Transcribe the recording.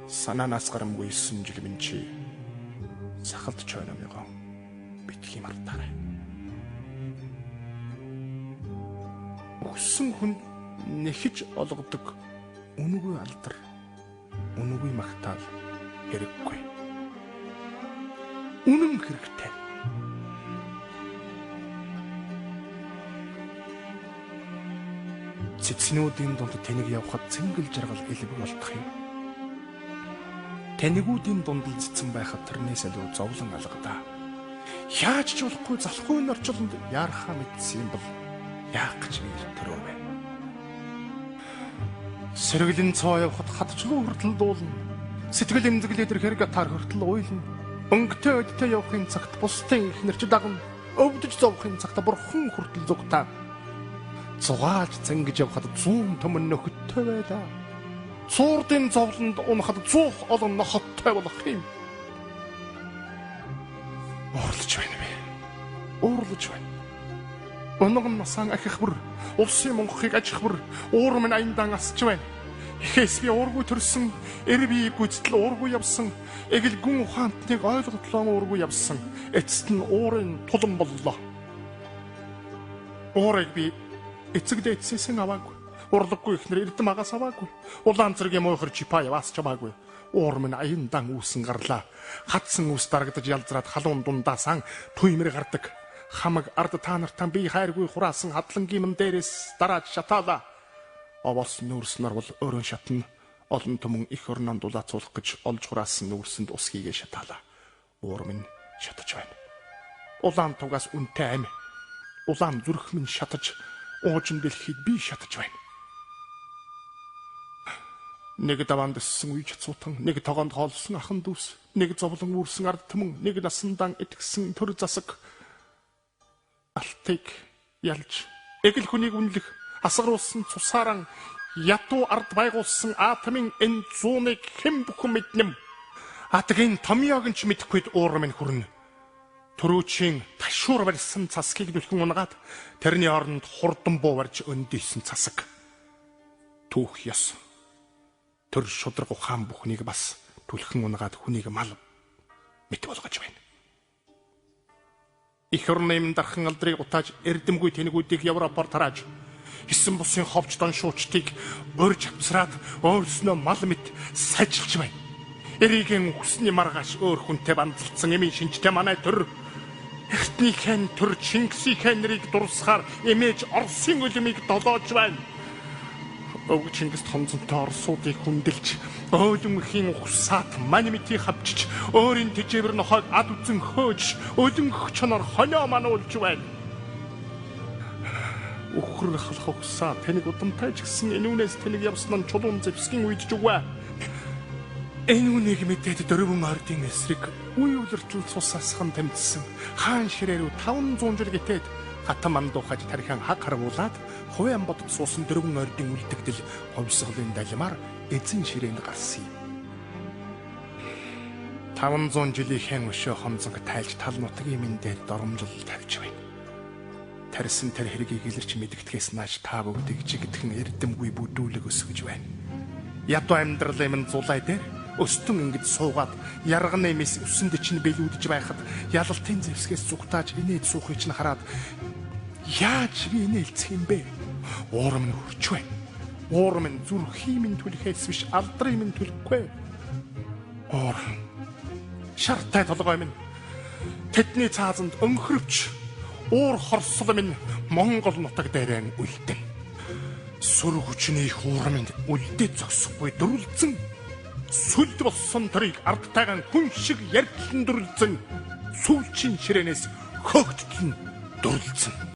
Санаанаас гарамгүй 9 жил минь чи сахалдж байна мэгөө битгий мартаарай. Өгсөн хүн нэхэж олгодог үнэгүй алдар, үнэгүй магтаал хэрэггүй. Үнэн хэрэгтэй. Цэцнүүдийн дунд тэнэг явхад цэнгэл жаргал элбэг болтох юм. Тэнэгүүдийн дунд л цэцэн байхад тэрнээс илүү зовлон алгадаа. Яаж ч болохгүй залхуу норчлонд яархаа мэдсэн юм бол яах гэж би тэрвэ. Сэргэлэн цоо явхад хатчлуу хүртэл дуулна. Сэтгэл эмзэглээд хэрэг таар хүртэл уйлна. Өнгөтэй өдтэй явахын цагт бусдын их нэрч дагна. Өвдөж зовхын цагт бурхан хүртэл зүгтаа. Зугаалж цэнгэж явхад 100 төмөн нөхөдтэй байлаа. Цуурдын зовлонд унахад 100 олон нохоттой болох юм. Уурлаж байна бэ? Уурлаж байна. Онгон насан ахихбэр, улсын монхыг ажихбэр, уур минь аяндан асч байна. Ихээс би уургүй төрсөн, эрби гүйцэтгэл уургүй явсан, эгэл гүн ухаантныг ойлготлоо уургүй явсан. Эцэст нь уурын тулан боллоо. Уурыг би эцэгдээ эцээсэн аваагүй. Урлаггүй ихнэр эрдэм агаас аваагүй. Улаан цэргийн муухар чипа яваас чамаагүй. Уур минь аяндан үүсэн гарлаа. Хатсан үс дарагдаж ялзраад халуун дундаасан туймэр гардаг. Хамаг ард та нартаа би хайргүй хураасан хадлангийн мөн дээрээс дараад шатаалаа. Овоос нүүрснэр бол өрөө шатна. Олон түмэн их орнон дулаацуулах гэж олж хураасан нүүрсэнд ус хийгээ шатаалаа. Уур минь шатаж байна. Улаан тугаас үнтэй ам. Улаан зүрх минь шатаж, уужин бэлхийд би шатаж байна. Нэг даваанд өссөн үе чацуутан, нэг тогоонд хоолсон ахан дүүс, нэг зовлон үүрсэн ард түмэн, нэг насандан итгэсэн төр засаг. Алтыг ялж, эгэл хүнийг үнэлэх, асгаруулсан цусааран, ятуу ард байгуулсан атомын энэ зууныг хэн бүхэн мэднэм. Атгийн томьёог нь ч мэдэхгүйд уур минь хүрнэ. Төрүүчийн ташуур барьсан цасгийг нүлхэн унгаад, тэрний оронд хурдан буу барьж өндийсэн цасаг. Түүх ёс. Төр шудраг ухаан бүхнийг бас түлхэн унгаад хүнийг мал мэт болгож байна. Их орны дархан алдрыг утааж эрдэмгүй тэнэгүүдийг Европоор тарааж, хэсэн бусын ховч дон шуучтыг өрж авсраад өөрснөө мал мэт сажилж байна. Эрийгэн хүсний маргааш өөр хүнтэй бандлцсан эмийн шинжтэй манай төр эртнийхэн төр Чингисийн нэрийг дурсахаар эмээж Оросын үлмийг долоож байна. Өвг Чингис томцонтой орсуудыг хүндэлж, өөдөнхийн ухсаат манимитийг хавчиж, өөрийн тэжээвэр нохойг ад үзэн хөөж, өлөнгөх чоноор хонио мануулж байна. Өхөр халах ухсаа тэнэг удамтай ч гэсэн энүүнээс тэнэг явсан нь чулуун зэвсгийн үйдж өгвэ. Энүүнийг мэдээд дөрвөн ардын эсрэг үе үлэртэл цусасхан тэмцсэн хаан ширээ рүү 500 жил гитээд хатан мандуухаж тархиан хаг харгуулад хувийн бодод суусан дөрвөн ордын үлдэгдэл ховсголын далимаар эзэн ширээнд гарсан юм. 500 жилийн өшөө хомзонг тайлж тал нутгийн минь дээр доромжил тавьж байна. Тарьсан тэр хэргийг илэрч мэдгэдгээс нааш та бүгдийг жигдхэн эрдэмгүй бүдүүлэг өсгөж байна. Ядуу амьдралын минь зулай дээр өстөн ингэж суугаад ярганы мис өсөнд чинь бэлүүдж байхад ялалтын зэвсгээс зүгтааж инээд суухыг чинь хараад яаж би инээлцэх юм бэ? Уур минь хурч байна. Уур минь зүрхийн минь түлхээс биш алдрын минь түлхэхгүй. Уур шартай толгой минь тэдний цаазанд өнхрөвч уур хорсол минь Монгол нутаг дээрэн үлдэн. Сүр хүчний уур минь үлдээд зогсохгүй дөрвөлдсөн. Сүлд болсон тэрийг ардтайгаан хүн шиг ярьтлан дүрлцэн сүүлчийн ширээнээс хөөгдтөн дүрлцэн.